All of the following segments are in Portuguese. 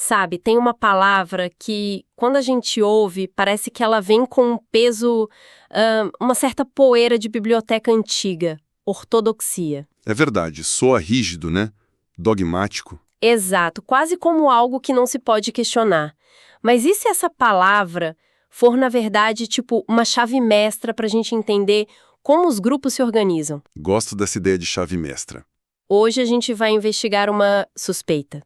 Sabe, tem uma palavra que, quando a gente ouve, parece que ela vem com um peso, uma certa poeira de biblioteca antiga. Ortodoxia. É verdade, soa rígido, né? Dogmático. Exato, quase como algo que não se pode questionar. Mas e se essa palavra for, na verdade, tipo uma chave mestra para a gente entender como os grupos se organizam? Gosto dessa ideia de chave mestra. Hoje a gente vai investigar uma suspeita.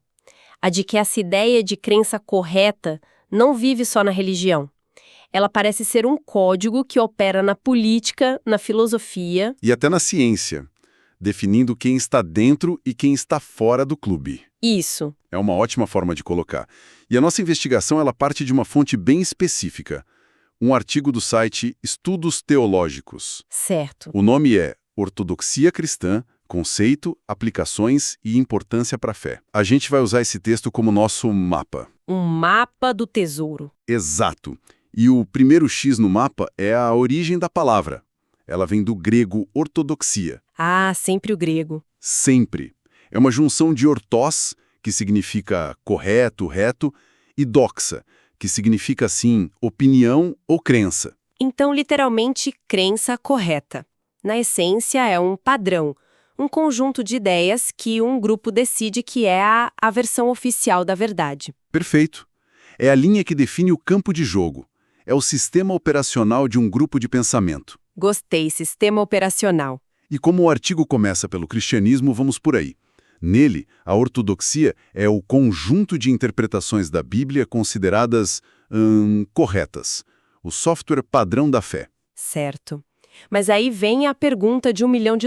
A de que essa ideia de crença correta não vive só na religião. Ela parece ser um código que opera na política, na filosofia. E até na ciência, definindo quem está dentro e quem está fora do clube. Isso. É uma ótima forma de colocar. E a nossa investigação ela parte de uma fonte bem específica. Um artigo do site Estudos Teológicos. Certo. O nome é Ortodoxia Cristã, Conceito, Aplicações e Importância para a Fé. A gente vai usar esse texto como nosso mapa. Um mapa do tesouro. Exato. E o primeiro X no mapa é a origem da palavra. Ela vem do grego ortodoxia. Ah, sempre o grego. Sempre. É uma junção de ortós, que significa correto, reto, e doxa, que significa, assim, opinião ou crença. Então, literalmente, crença correta. Na essência, é um padrão, um conjunto de ideias que um grupo decide que é a versão oficial da verdade. Perfeito. É a linha que define o campo de jogo. É o sistema operacional de um grupo de pensamento. Gostei, sistema operacional. E como o artigo começa pelo cristianismo, vamos por aí. Nele, a ortodoxia é o conjunto de interpretações da Bíblia consideradas corretas. O software padrão da fé. Certo. Mas aí vem a pergunta de $1 milhão,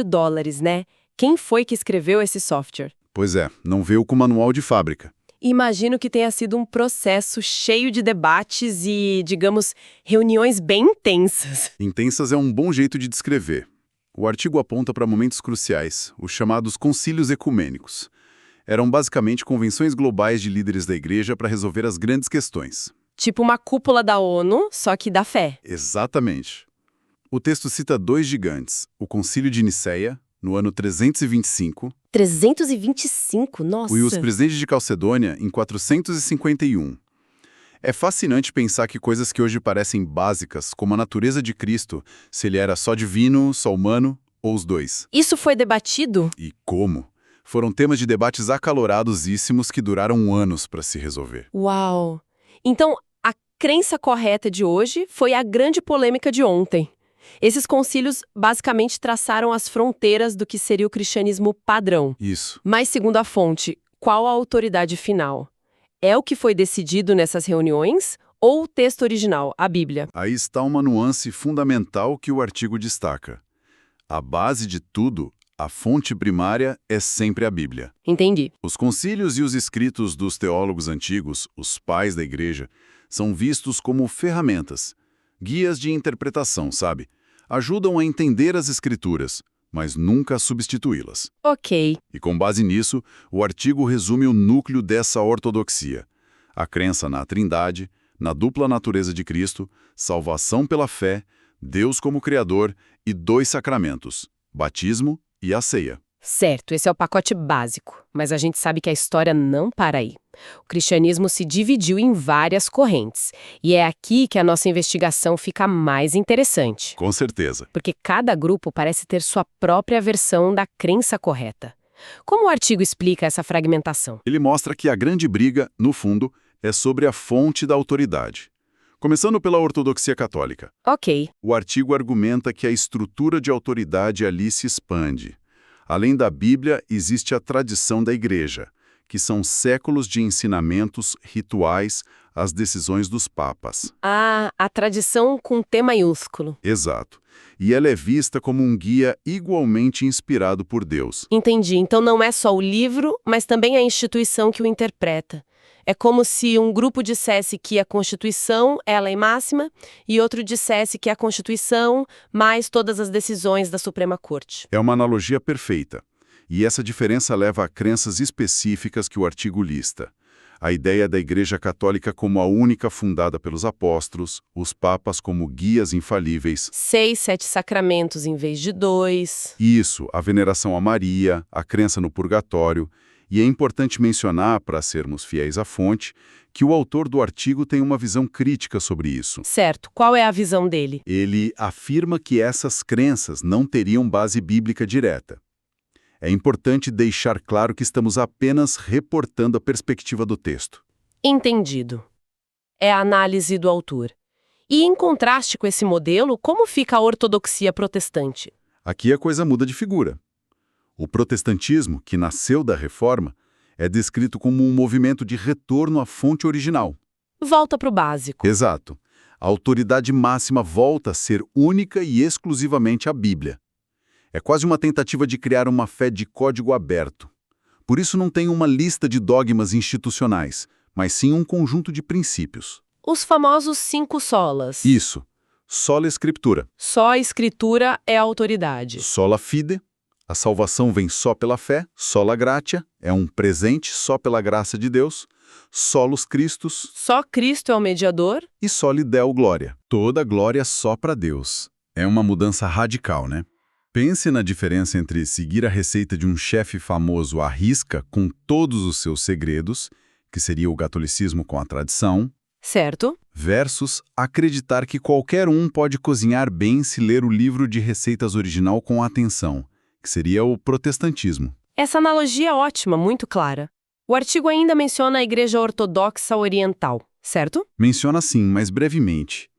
né? Quem foi que escreveu esse software? Pois é, não veio com manual de fábrica. Imagino que tenha sido um processo cheio de debates e, digamos, reuniões bem intensas. Intensas é um bom jeito de descrever. O artigo aponta para momentos cruciais, os chamados concílios ecumênicos. Eram basicamente convenções globais de líderes da igreja para resolver as grandes questões. Tipo uma cúpula da ONU, só que da fé. Exatamente. O texto cita dois gigantes, o Concílio de Nicéia, no ano 325, 325? Nossa! e os presidentes de Calcedônia, em 451. É fascinante pensar que coisas que hoje parecem básicas, como a natureza de Cristo, se ele era só divino, só humano, ou os dois. Isso foi debatido? E como? Foram temas de debates acaloradosíssimos que duraram anos para se resolver. Uau! Então, a crença correta de hoje foi a grande polêmica de ontem. Esses concílios basicamente traçaram as fronteiras do que seria o cristianismo padrão. Isso. Mas, segundo a fonte, qual a autoridade final? É o que foi decidido nessas reuniões ou o texto original, a Bíblia? Aí está uma nuance fundamental que o artigo destaca. A base de tudo, a fonte primária, é sempre a Bíblia. Entendi. Os concílios e os escritos dos teólogos antigos, os pais da igreja, são vistos como ferramentas, guias de interpretação, sabe? Ajudam a entender as escrituras, mas nunca a substituí-las. Ok. E com base nisso, o artigo resume o núcleo dessa ortodoxia. A crença na Trindade, na dupla natureza de Cristo, salvação pela fé, Deus como Criador e 2 sacramentos, batismo e a ceia. Certo, esse é o pacote básico, mas a gente sabe que a história não para aí. O cristianismo se dividiu em várias correntes, e é aqui que a nossa investigação fica mais interessante. Com certeza. Porque cada grupo parece ter sua própria versão da crença correta. Como o artigo explica essa fragmentação? Ele mostra que a grande briga, no fundo, é sobre a fonte da autoridade. Começando pela ortodoxia católica. Ok. O artigo argumenta que a estrutura de autoridade ali se expande. Além da Bíblia, existe a tradição da Igreja, que são séculos de ensinamentos, rituais, as decisões dos papas. Ah, a tradição com T maiúsculo. Exato. E ela é vista como um guia igualmente inspirado por Deus. Entendi. Então não é só o livro, mas também a instituição que o interpreta. É como se um grupo dissesse que a Constituição é a lei máxima e outro dissesse que a Constituição mais todas as decisões da Suprema Corte. É uma analogia perfeita. E essa diferença leva a crenças específicas que o artigo lista. A ideia da Igreja Católica como a única fundada pelos apóstolos, os papas como guias infalíveis. 6, 7 sacramentos em vez de 2. Isso, a veneração a Maria, a crença no purgatório. E é importante mencionar, para sermos fiéis à fonte, que o autor do artigo tem uma visão crítica sobre isso. Certo. Qual é a visão dele? Ele afirma que essas crenças não teriam base bíblica direta. É importante deixar claro que estamos apenas reportando a perspectiva do texto. Entendido. É a análise do autor. E em contraste com esse modelo, como fica a ortodoxia protestante? Aqui a coisa muda de figura. O protestantismo, que nasceu da Reforma, é descrito como um movimento de retorno à fonte original. Volta para o básico. Exato. A autoridade máxima volta a ser única e exclusivamente a Bíblia. É quase uma tentativa de criar uma fé de código aberto. Por isso não tem uma lista de dogmas institucionais, mas sim um conjunto de princípios. Os famosos 5 solas. Isso. Sola Scriptura. Só a escritura é a autoridade. Sola Fide. A salvação vem só pela fé. Sola Gratia. É um presente só pela graça de Deus. Solus Christus. Só Cristo é o mediador? E Soli Deo Glória. Toda glória só para Deus. É uma mudança radical, né? Pense na diferença entre seguir a receita de um chefe famoso à risca com todos os seus segredos, que seria o catolicismo com a tradição, Certo. versus acreditar que qualquer um pode cozinhar bem se ler o livro de receitas original com atenção, que seria o protestantismo. Essa analogia é ótima, muito clara. O artigo ainda menciona a Igreja Ortodoxa Oriental, certo? Menciona sim, mas brevemente.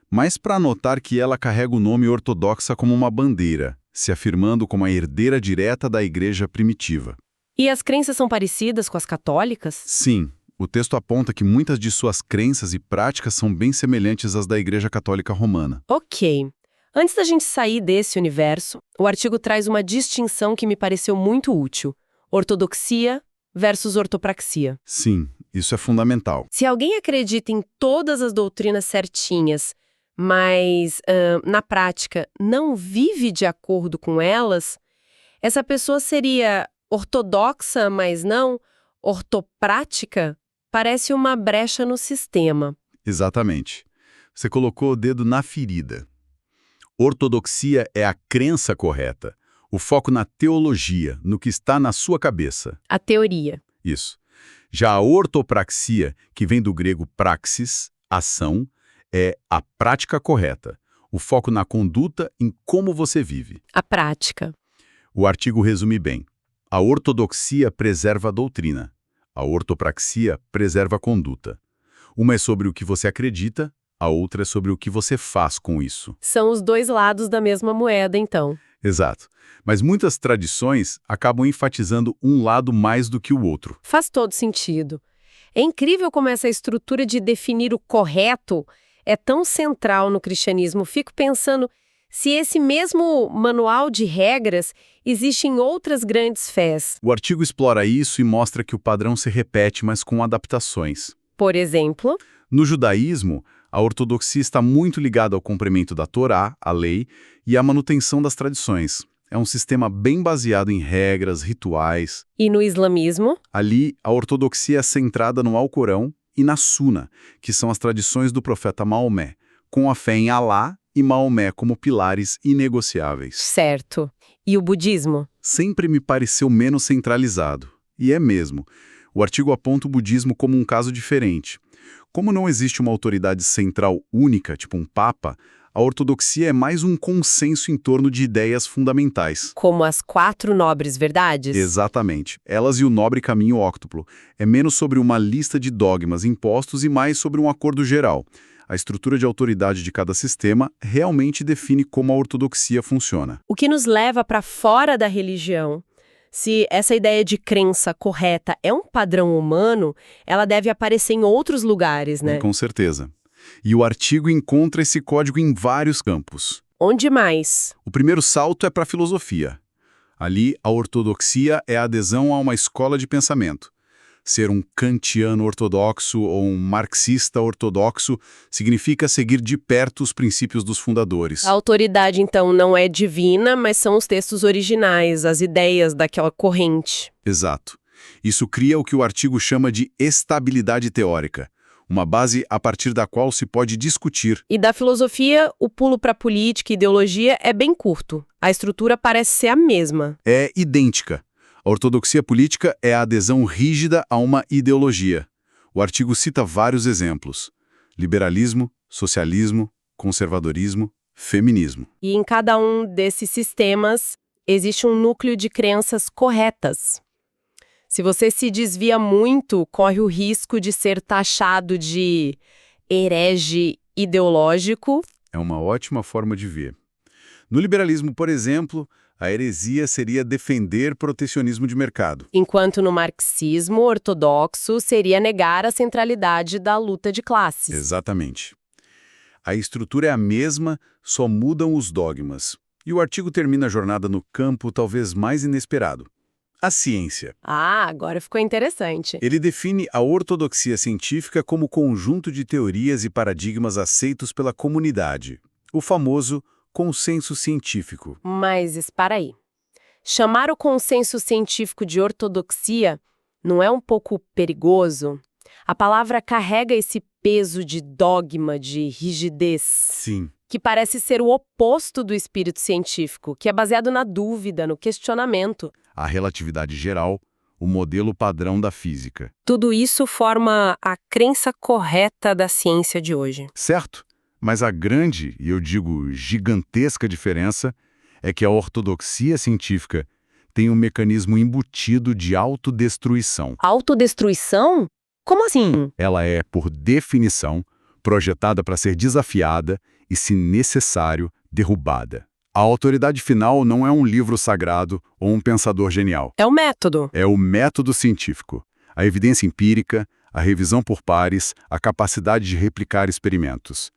Mas para notar que ela carrega o nome ortodoxa como uma bandeira, se afirmando como a herdeira direta da Igreja primitiva. E as crenças são parecidas com as católicas? Sim, o texto aponta que muitas de suas crenças e práticas são bem semelhantes às da Igreja Católica Romana. Ok. Antes da gente sair desse universo, o artigo traz uma distinção que me pareceu muito útil. Ortodoxia versus ortopraxia. Sim, isso é fundamental. Se alguém acredita em todas as doutrinas certinhas, mas, na prática, não vive de acordo com elas, essa pessoa seria ortodoxa, mas não ortoprática? Parece uma brecha no sistema. Exatamente. Você colocou o dedo na ferida. Ortodoxia é a crença correta, o foco na teologia, no que está na sua cabeça. A teoria. Isso. Já a ortopraxia, que vem do grego praxis, ação, é a prática correta, o foco na conduta, em como você vive. A prática. O artigo resume bem. A ortodoxia preserva a doutrina. A ortopraxia preserva a conduta. Uma é sobre o que você acredita, a outra é sobre o que você faz com isso. São os dois lados da mesma moeda, então. Exato. Mas muitas tradições acabam enfatizando um lado mais do que o outro. Faz todo sentido. É incrível como essa estrutura de definir o correto é tão central no cristianismo. Fico pensando se esse mesmo manual de regras existe em outras grandes fés. O artigo explora isso e mostra que o padrão se repete, mas com adaptações. Por exemplo, No judaísmo, a ortodoxia está muito ligada ao cumprimento da Torá, a lei, e à manutenção das tradições. É um sistema bem baseado em regras, rituais. e no islamismo? Ali, a ortodoxia é centrada no Alcorão e na Suna, que são as tradições do profeta Maomé, com a fé em Alá e Maomé como pilares inegociáveis. Certo. E o budismo? Sempre me pareceu menos centralizado. E é mesmo. O artigo aponta o budismo como um caso diferente. Como não existe uma autoridade central única, tipo um papa, a ortodoxia é mais um consenso em torno de ideias fundamentais. Como as 4 nobres verdades? Exatamente. Elas e o nobre caminho óctuplo. É menos sobre uma lista de dogmas impostos e mais sobre um acordo geral. A estrutura de autoridade de cada sistema realmente define como a ortodoxia funciona. O que nos leva para fora da religião. Se essa ideia de crença correta é um padrão humano, ela deve aparecer em outros lugares, né? Com certeza. E o artigo encontra esse código em vários campos. Onde mais? O primeiro salto é para a filosofia. Ali, a ortodoxia é a adesão a uma escola de pensamento. Ser um kantiano ortodoxo ou um marxista ortodoxo significa seguir de perto os princípios dos fundadores. A autoridade, então, não é divina, mas são os textos originais, as ideias daquela corrente. Exato. Isso cria o que o artigo chama de estabilidade teórica, uma base a partir da qual se pode discutir. E da filosofia, o pulo para política e ideologia é bem curto. A estrutura parece ser a mesma. É idêntica. A ortodoxia política é a adesão rígida a uma ideologia. O artigo cita vários exemplos: liberalismo, socialismo, conservadorismo, feminismo. E em cada um desses sistemas existe um núcleo de crenças corretas. Se você se desvia muito, corre o risco de ser taxado de herege ideológico. É uma ótima forma de ver. No liberalismo, por exemplo, a heresia seria defender protecionismo de mercado. Enquanto no marxismo ortodoxo seria negar a centralidade da luta de classes. Exatamente. A estrutura é a mesma, só mudam os dogmas. E o artigo termina a jornada no campo talvez mais inesperado: a ciência. Ah, agora ficou interessante. Ele define a ortodoxia científica como conjunto de teorias e paradigmas aceitos pela comunidade, o famoso consenso científico. Mas espera aí. Chamar o consenso científico de ortodoxia não é um pouco perigoso? A palavra carrega esse peso de dogma, de rigidez, Sim. que parece ser o oposto do espírito científico, que é baseado na dúvida, no questionamento. A relatividade geral, o modelo padrão da física. Tudo isso forma a crença correta da ciência de hoje. Certo? Mas a grande, e eu digo gigantesca diferença, é que a ortodoxia científica tem um mecanismo embutido de autodestruição. Autodestruição? Como assim? Ela é, por definição, projetada para ser desafiada e, se necessário, derrubada. A autoridade final não é um livro sagrado ou um pensador genial. É o método. É o método científico, a evidência empírica, a revisão por pares, a capacidade de replicar experimentos.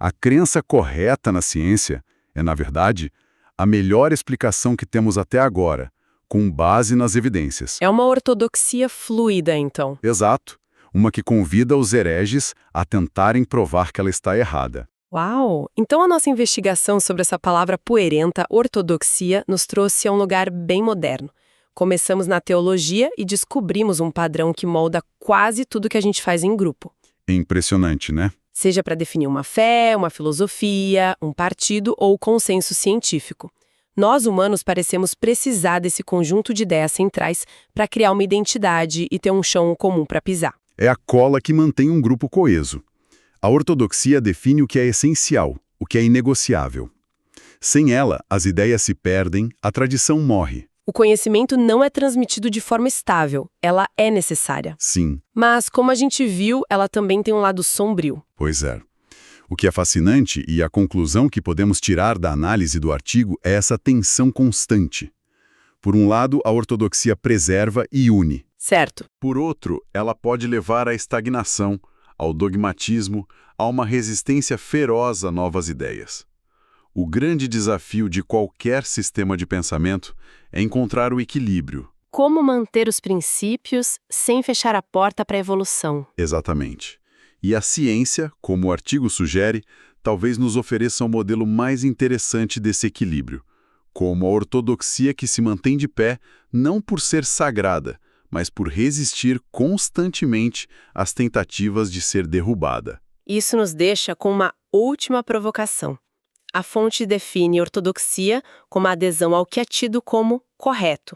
A crença correta na ciência é, na verdade, a melhor explicação que temos até agora, com base nas evidências. É uma ortodoxia fluida, então. Exato. Uma que convida os hereges a tentarem provar que ela está errada. Uau! Então a nossa investigação sobre essa palavra poerenta, ortodoxia, nos trouxe a um lugar bem moderno. Começamos na teologia e descobrimos um padrão que molda quase tudo que a gente faz em grupo. É impressionante, né? Seja para definir uma fé, uma filosofia, um partido ou consenso científico. Nós, humanos, parecemos precisar desse conjunto de ideias centrais para criar uma identidade e ter um chão comum para pisar. É a cola que mantém um grupo coeso. A ortodoxia define o que é essencial, o que é inegociável. Sem ela, as ideias se perdem, a tradição morre. O conhecimento não é transmitido de forma estável, ela é necessária. Sim. Mas, como a gente viu, ela também tem um lado sombrio. Pois é. O que é fascinante e a conclusão que podemos tirar da análise do artigo é essa tensão constante. Por um lado, a ortodoxia preserva e une. Certo. Por outro, ela pode levar à estagnação, ao dogmatismo, a uma resistência feroz a novas ideias. O grande desafio de qualquer sistema de pensamento é encontrar o equilíbrio. Como manter os princípios sem fechar a porta para a evolução? Exatamente. E a ciência, como o artigo sugere, talvez nos ofereça um modelo mais interessante desse equilíbrio, como a ortodoxia que se mantém de pé não por ser sagrada, mas por resistir constantemente às tentativas de ser derrubada. Isso nos deixa com uma última provocação. A fonte define ortodoxia como a adesão ao que é tido como correto.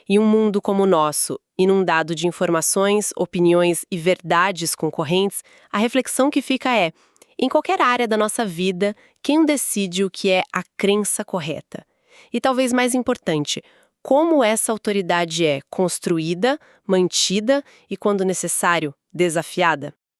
Em um mundo como o nosso, inundado de informações, opiniões e verdades concorrentes, a reflexão que fica é: em qualquer área da nossa vida, quem decide o que é a crença correta? E talvez mais importante, como essa autoridade é construída, mantida e, quando necessário, desafiada?